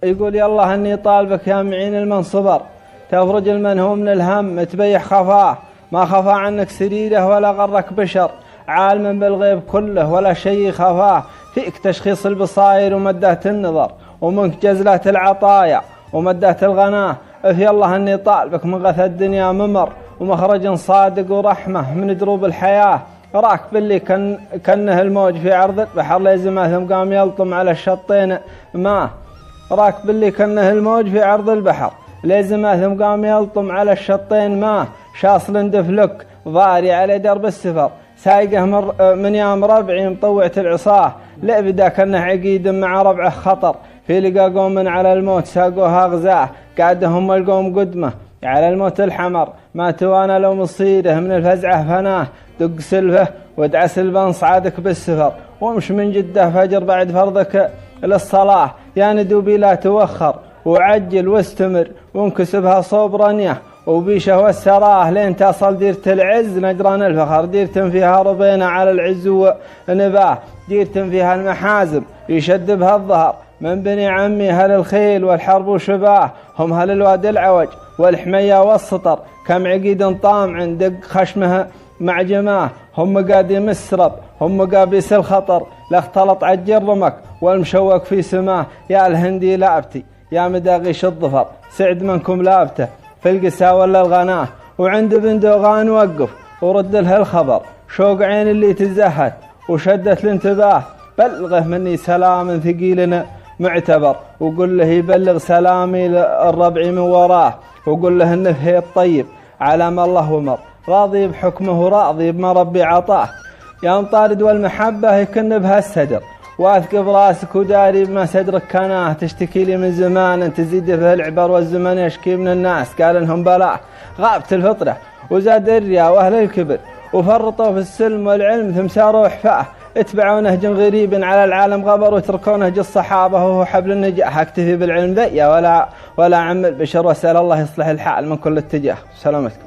يقول يالله اني طالبك يا معين المنصبر تفرج المنهوم من الهم تبيح خفاه، ما خفى عنك سريره ولا غرك بشر، عالم بالغيب كله ولا شيء خفاه، فيك تشخيص البصائر ومدة النظر، ومنك جزلة العطايا ومدة الغناه. في الله اني طالبك من غث الدنيا ممر، ومخرج صادق ورحمة من دروب الحياة، راك باللي كنه الموج في عرض البحر لازم ثم قام يلطم على الشطين ماه، راك باللي كنه الموج في عرض البحر لازم ثم قام يلطم على الشطين ماه، شاصل دفلك ضاري على درب السفر، سايقه من يام ربعي مطوعة العصاه، لأبدا كنه عقيد مع ربعه خطر، في لقى قوم على الموت ساقوها غزاه، قعدهم القوم قدمه على الموت الحمر، ما توانا لو مصيره من الفزعه فناه، دق سلفه وادع سلبان صعادك بالسفر، وامش من جده فجر بعد فرضك للصلاه، يا ندوبي لا توخر وعجل واستمر، وانكسبها صوب رنيه وبيشه والسراه، لين تصل ديرة العز نجران الفخر، ديرة فيها ربينا على العز ونباه، ديرة فيها المحازم يشد بها الظهر، من بني عمي هل الخيل والحرب وشباه، هم هل الواد العوج والحمية والسطر، كم عقيد طامع دق خشمها مع جماه، هم مقاديم السرب هم مقابيس الخطر، لاختلط عجل رمك والمشوك في سماه، يا الهندي لابتي يا مداغيش الظفر، سعد منكم لابته في القسا ولا الغناه، وعند بن دوغان وقف ورد له الخبر، شوق عين اللي تزهت وشدت الانتباه، بلغه مني سلام ثقيل معتبر، وقل له يبلغ سلامي الربع من وراه، وقل له انه هي الطيب على ما الله ومر، راضي بحكمه وراضي بما ربي عطاه، يا مطارد والمحبه يكن بها السدر، واثقب راسك وداري بما صدرك كناه، تشتكي لي من زمان تزيد في العبر والزمن يشكي من الناس، قال انهم بلاه، غابت الفطره وزاد الرياء واهل الكبر، وفرطوا في السلم والعلم ثم ساروا حفاه، اتبعوا نهج غريب على العالم غبر، وتركوا نهج الصحابه وهو حبل النجاح، اكتفي بالعلم ذي ولا عم البشر، واسال الله يصلح الحال من كل اتجاه. سلامتكم.